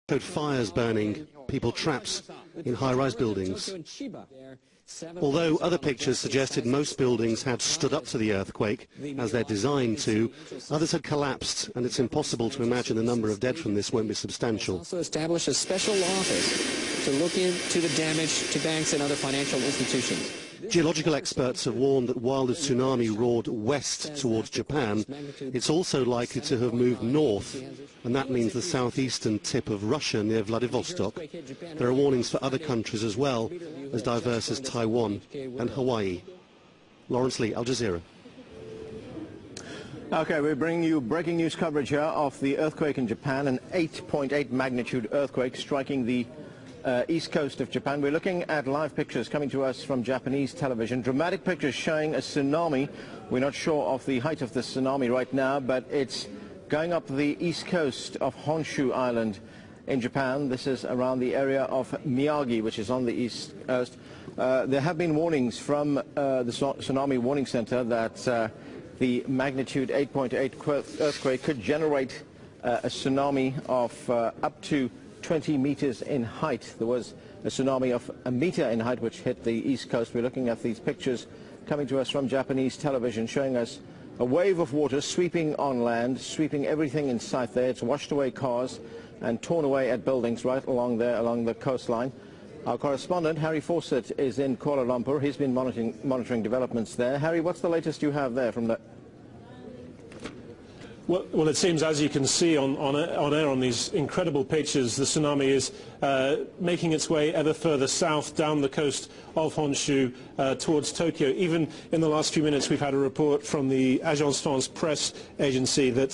Showed fires burning, people trapped in high-rise buildings. Although other pictures suggested most buildings had stood up to the earthquake, as they're designed to, others had collapsed, and it's impossible to imagine the number of dead from this won't be substantial. Also established a special office to look into the damage to banks and other financial institutions. Geological experts have warned that while the tsunami roared west towards Japan, it's also likely to have moved north, and that means the southeastern tip of Russia near Vladivostok. There are warnings for other countries as well, as diverse as Taiwan and Hawaii. Lawrence Lee, Al Jazeera. Okay, we're bringing you breaking news coverage here of the earthquake in Japan, an 8.8 magnitude earthquake striking the east coast of Japan. We're looking at live pictures coming to us from Japanese television. Dramatic pictures showing a tsunami. We're not sure of the height of the tsunami right now, but it's going up the east coast of Honshu Island in Japan. This is around the area of Miyagi, which is on the east coast. There have been warnings from the Tsunami Warning Center that the magnitude 8.8 earthquake could generate a tsunami of up to 20 meters in height. There was a tsunami of a meter in height which hit the east coast. We're looking at these pictures coming to us from Japanese television showing us a wave of water sweeping on land, sweeping everything in sight there. It's washed away cars and torn away at buildings right along there, along the coastline. Our correspondent, Harry Fawcett, is in Kuala Lumpur. He's been monitoring developments there. Harry, what's the latest you have there from the... Well, it seems, as you can see on air on these incredible pictures, the tsunami is making its way ever further south down the coast of Honshu towards Tokyo. Even in the last few minutes, we've had a report from the Agence France Presse agency that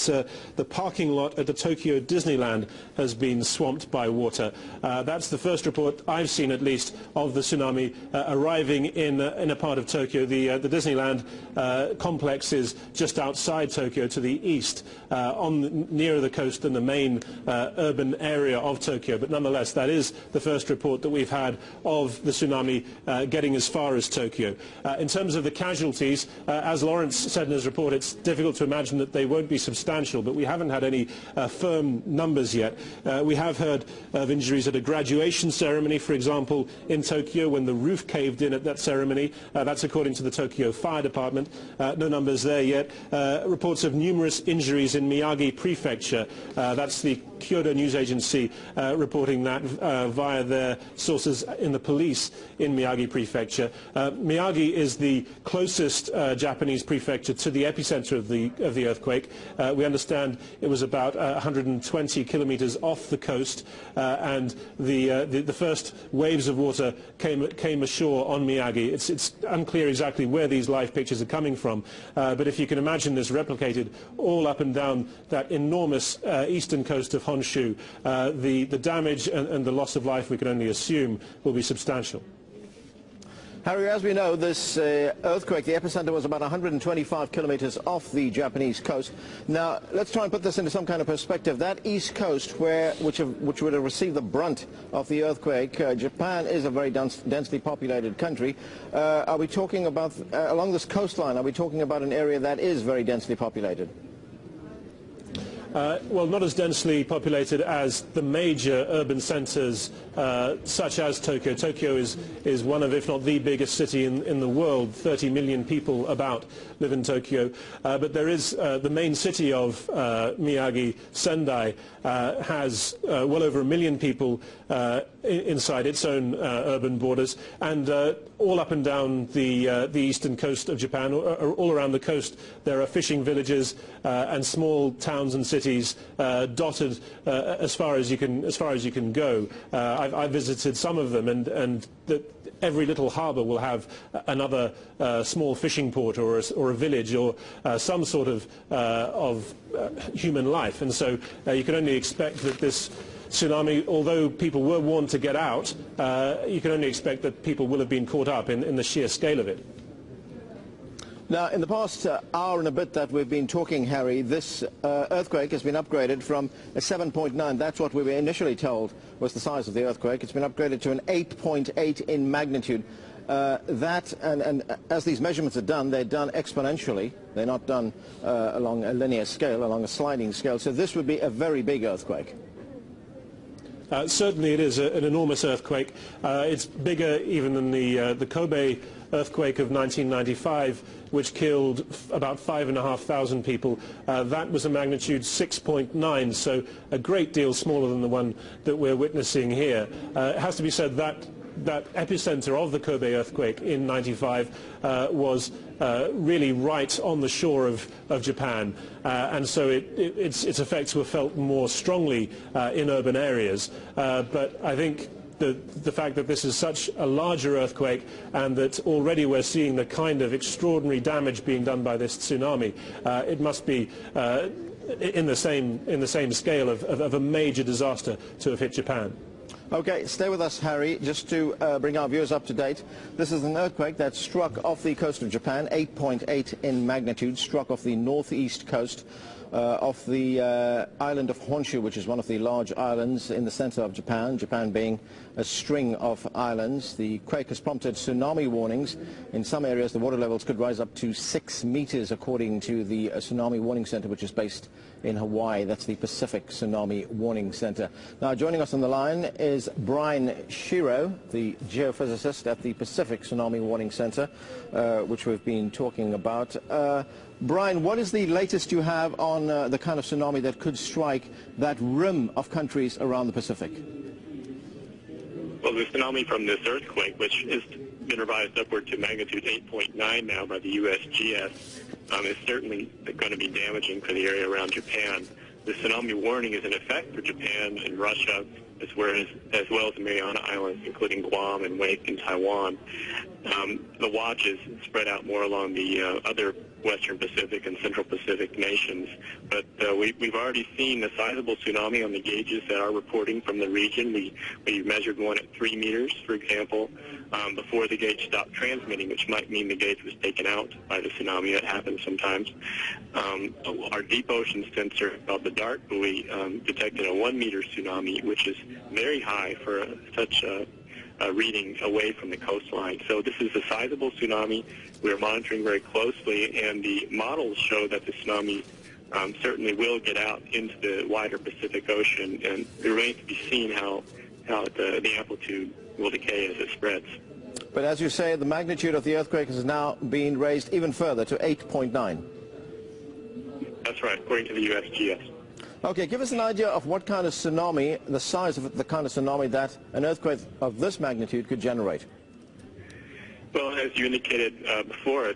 the parking lot at the Tokyo Disneyland has been swamped by water. That's the first report I've seen, at least, of the tsunami arriving in a part of Tokyo. The Disneyland complex is just outside Tokyo to the east. Nearer the coast than the main urban area of Tokyo, but nonetheless that is the first report that we've had of the tsunami getting as far as Tokyo. In terms of the casualties, as Lawrence said in his report, it's difficult to imagine that they won't be substantial, but we haven't had any firm numbers yet. We have heard of injuries at a graduation ceremony, for example, in Tokyo, when the roof caved in at that ceremony. That's according to the Tokyo Fire Department. No numbers there yet. Reports of numerous injuries in Miyagi Prefecture. That's the Kyodo news agency reporting that via their sources in the police in Miyagi Prefecture. Miyagi is the closest Japanese prefecture to the epicenter of the earthquake. We understand it was about 120 kilometers off the coast, and the first waves of water came ashore on Miyagi. It's unclear exactly where these live pictures are coming from, but if you can imagine this replicated all up and down that enormous eastern coast of Honshu, the damage and the loss of life, we can only assume, will be substantial. Harry, as we know, this earthquake, the epicenter was about 125 kilometers off the Japanese coast. Now, let's try and put this into some kind of perspective. That east coast, which would have received the brunt of the earthquake, Japan is a very densely populated country. Are we talking about, along this coastline, are we talking about an area that is very densely populated? Well, not as densely populated as the major urban centres such as Tokyo. Tokyo is one of, if not the biggest city in the world. 30 million people about live in Tokyo. But there is the main city of Miyagi, Sendai, has well over 1 million people inside its own urban borders, and all up and down the eastern coast of Japan, all around the coast, there are fishing villages and small towns and cities dotted as far as you can go. I've visited some of them, and every little harbour will have another small fishing port or a village or some sort of human life, and so you can only expect that this tsunami, although people were warned to get out, you can only expect that people will have been caught up in the sheer scale of it. Now, in the past hour and a bit that we've been talking, Harry, this earthquake has been upgraded from a 7.9. That's what we were initially told was the size of the earthquake. It's been upgraded to an 8.8 in magnitude. And as these measurements are done, they're done exponentially. They're not done along a linear scale, along a sliding scale. So this would be a very big earthquake. Certainly it is an enormous earthquake. It's bigger even than the Kobe earthquake of 1995, which killed about 5,500 people. That was a magnitude 6.9, so a great deal smaller than the one that we're witnessing here. It has to be said that epicenter of the Kobe earthquake in 95 was really right on the shore of Japan, and so its effects were felt more strongly in urban areas. But I think the fact that this is such a larger earthquake and that already we're seeing the kind of extraordinary damage being done by this tsunami, it must be in the same scale of a major disaster to have hit Japan. Okay, stay with us, Harry, just to bring our viewers up to date. This is an earthquake that struck off the coast of Japan, 8.8 in magnitude, struck off the northeast coast of the island of Honshu, which is one of the large islands in the center of Japan, Japan being a string of islands. The quake has prompted tsunami warnings. In some areas, the water levels could rise up to 6 meters, according to the Tsunami Warning Center, which is based in Hawaii. That's the Pacific Tsunami Warning Center. Now, joining us on the line is Brian Shiro, the geophysicist at the Pacific Tsunami Warning Center, which we've been talking about. Brian, what is the latest you have on the kind of tsunami that could strike that rim of countries around the Pacific? Well, the tsunami from this earthquake, which has been revised upward to magnitude 8.9 now by the USGS, is certainly going to be damaging for the area around Japan. The tsunami warning is in effect for Japan and Russia, as well as the Mariana Islands, including Guam and Wake and Taiwan. The watch is spread out more along the other Western Pacific and Central Pacific nations. But we've already seen a sizable tsunami on the gauges that are reporting from the region. We measured one at 3 meters, for example, before the gauge stopped transmitting, which might mean the gauge was taken out by the tsunami. That happens sometimes. Our deep ocean sensor of the DART buoy detected a 1 meter tsunami, which is very high for such a reading away from the coastline. So this is a sizable tsunami. We're monitoring very closely, and the models show that the tsunami certainly will get out into the wider Pacific Ocean, and it remains to be seen how the amplitude will decay as it spreads. But as you say, the magnitude of the earthquake has now been raised even further to 8.9. That's right, according to the USGS. Okay, give us an idea of what kind of tsunami, the size of the kind of tsunami that an earthquake of this magnitude could generate. Well, as you indicated before,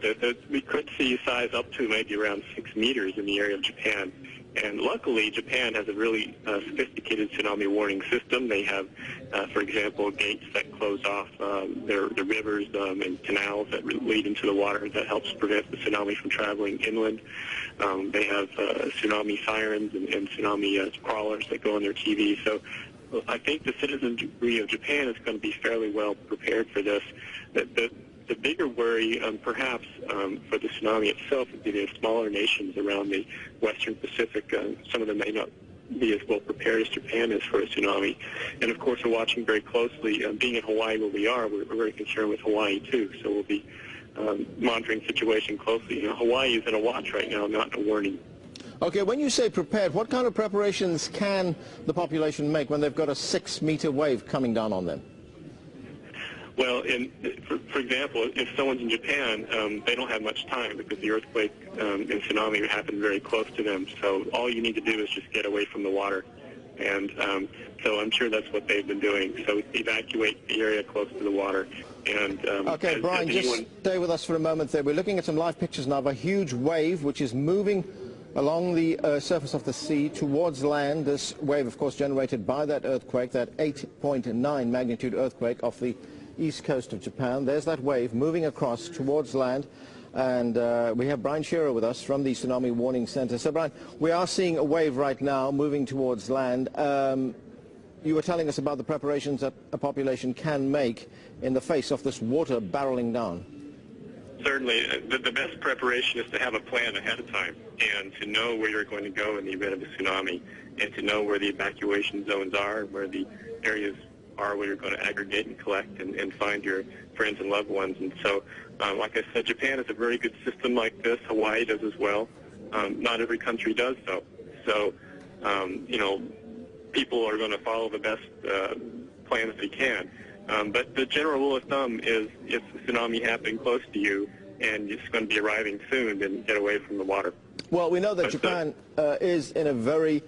we could see size up to maybe around 6 meters in the area of Japan. And luckily, Japan has a really sophisticated tsunami warning system. They have, for example, gates that close off the rivers and canals that lead into the water that helps prevent the tsunami from traveling inland. They have tsunami sirens and tsunami crawlers that go on their TV. So I think the citizenry of Japan is going to be fairly well prepared for this. The bigger worry, perhaps, for the tsunami itself would be the smaller nations around the Western Pacific. Some of them may not be as well prepared as Japan is for a tsunami. And, of course, we're watching very closely. Being in Hawaii where we are, we're very concerned with Hawaii, too. So we'll be monitoring the situation closely. You know, Hawaii is in a watch right now, not in a warning. Okay, when you say prepared, what kind of preparations can the population make when they've got a 6-meter wave coming down on them? Well, for example, if someone's in Japan, they don't have much time because the earthquake and tsunami happened very close to them. So all you need to do is just get away from the water. And so I'm sure that's what they've been doing. So evacuate the area close to the water. And okay, Brian, just stay with us for a moment there. We're looking at some live pictures now of a huge wave which is moving along the surface of the sea towards land. This wave, of course, generated by that earthquake, that 8.9 magnitude earthquake off the east coast of Japan. There's that wave moving across towards land, and we have Brian Shearer with us from the Tsunami Warning Center. So, Brian, we are seeing a wave right now moving towards land. You were telling us about the preparations that a population can make in the face of this water barreling down. Certainly. The best preparation is to have a plan ahead of time and to know where you're going to go in the event of a tsunami, and to know where the evacuation zones are, where the areas are where you're going to aggregate and collect and find your friends and loved ones. And so, like I said, Japan has a very good system like this. Hawaii does as well. Not every country does, though. So, you know, people are going to follow the best plans they can. But the general rule of thumb is if a tsunami happening close to you and it's going to be arriving soon, then get away from the water. Well, we know that Japan is in a very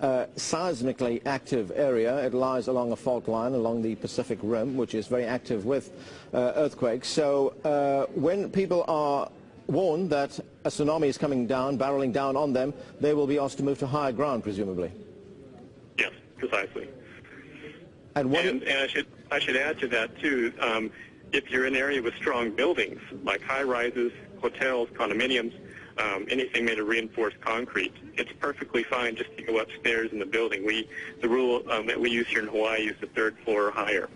seismically active area. It lies along a fault line along the Pacific Rim, which is very active with earthquakes. So when people are warned that a tsunami is coming down, barreling down on them, they will be asked to move to higher ground, presumably. Yes, precisely. And I should add to that, too, if you're in an area with strong buildings, like high-rises, hotels, condominiums, anything made of reinforced concrete, it's perfectly fine just to go upstairs in the building. The rule that we use here in Hawaii is the third floor or higher,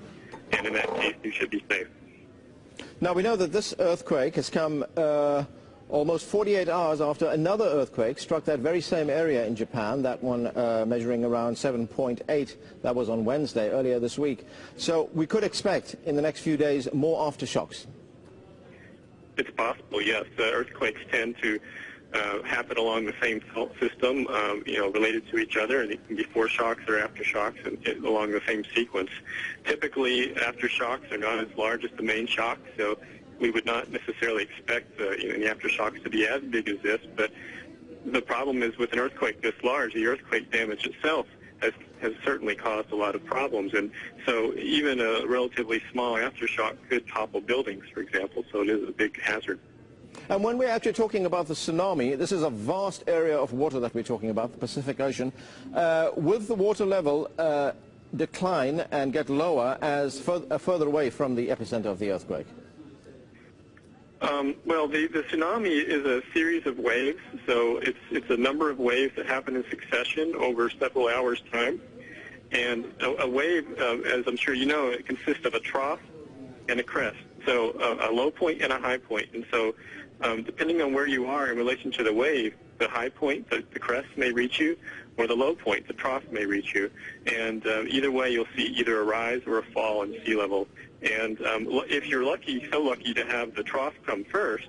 and in that case, you should be safe. Now, we know that this earthquake has come almost 48 hours after another earthquake struck that very same area in Japan, that one measuring around 7.8. That was on Wednesday, earlier this week. So we could expect in the next few days more aftershocks. It's possible, yes. Earthquakes tend to happen along the same fault system, related to each other, and it can be foreshocks or aftershocks and along the same sequence. Typically, aftershocks are not as large as the main shock, so we would not necessarily expect the aftershocks to be as big as this, but the problem is with an earthquake this large, the earthquake damage itself has certainly caused a lot of problems, and so even a relatively small aftershock could topple buildings, for example, so it is a big hazard. And when we're actually talking about the tsunami, this is a vast area of water that we're talking about, the Pacific Ocean. Will the water level decline and get lower as further away from the epicenter of the earthquake? Well, the tsunami is a series of waves, so it's a number of waves that happen in succession over several hours' time. And a wave, as I'm sure you know, it consists of a trough and a crest, so a low point and a high point. And so depending on where you are in relation to the wave, the high point, the crest may reach you, or the low point, the trough may reach you. And either way, you'll see either a rise or a fall in sea level. And if you're so lucky to have the trough come first,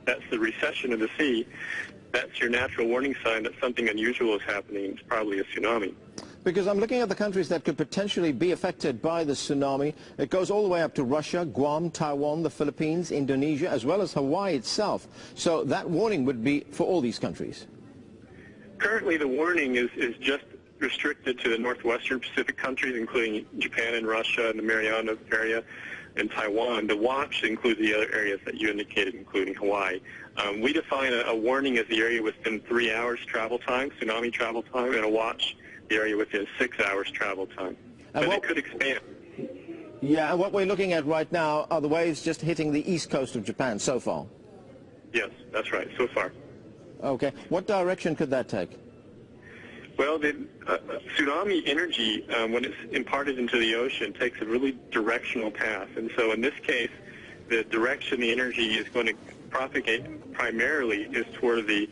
that's the recession of the sea, that's your natural warning sign that something unusual is happening. It's probably a tsunami. Because I'm looking at the countries that could potentially be affected by the tsunami. It goes all the way up to Russia, Guam, Taiwan, the Philippines, Indonesia, as well as Hawaii itself. So that warning would be for all these countries. Currently, the warning is just restricted to the northwestern Pacific countries, including Japan and Russia and the Mariana area and Taiwan. The watch includes the other areas that you indicated, including Hawaii. We define a warning as the area within 3 hours travel time, tsunami travel time, and a watch the area within 6 hours travel time. But it could expand. Yeah, and what we're looking at right now are the waves just hitting the east coast of Japan so far. Yes, that's right, so far. Okay. What direction could that take? Well, the tsunami energy, when it's imparted into the ocean, takes a really directional path. And so in this case, the direction the energy is going to propagate primarily is toward the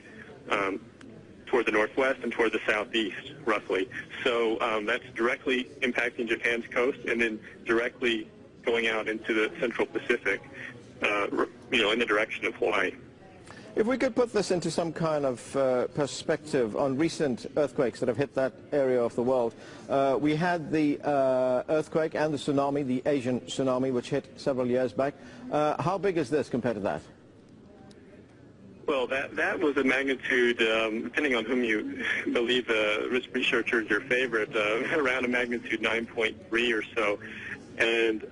northwest and toward the southeast, roughly. So that's directly impacting Japan's coast and then directly going out into the central Pacific, in the direction of Hawaii. If we could put this into some kind of perspective on recent earthquakes that have hit that area of the world. We had the earthquake and the tsunami, the Asian tsunami, which hit several years back. How big is this compared to that? Well, that was a magnitude, depending on whom you believe the researchers your favorite, around a magnitude 9.3 or so. And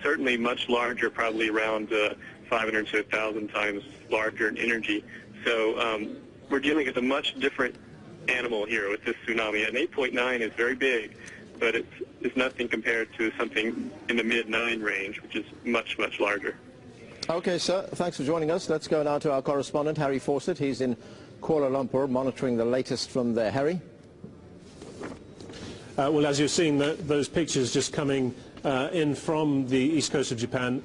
certainly much larger, probably around 500 to 1,000 times larger in energy. So we're dealing with a much different animal here with this tsunami. An 8.9 is very big, but it's nothing compared to something in the mid-9 range, which is much, much larger. Okay, sir. Thanks for joining us. Let's go now to our correspondent, Harry Fawcett. He's in Kuala Lumpur, monitoring the latest from there. Harry? Well, as you're seeing, those pictures just coming in from the east coast of Japan,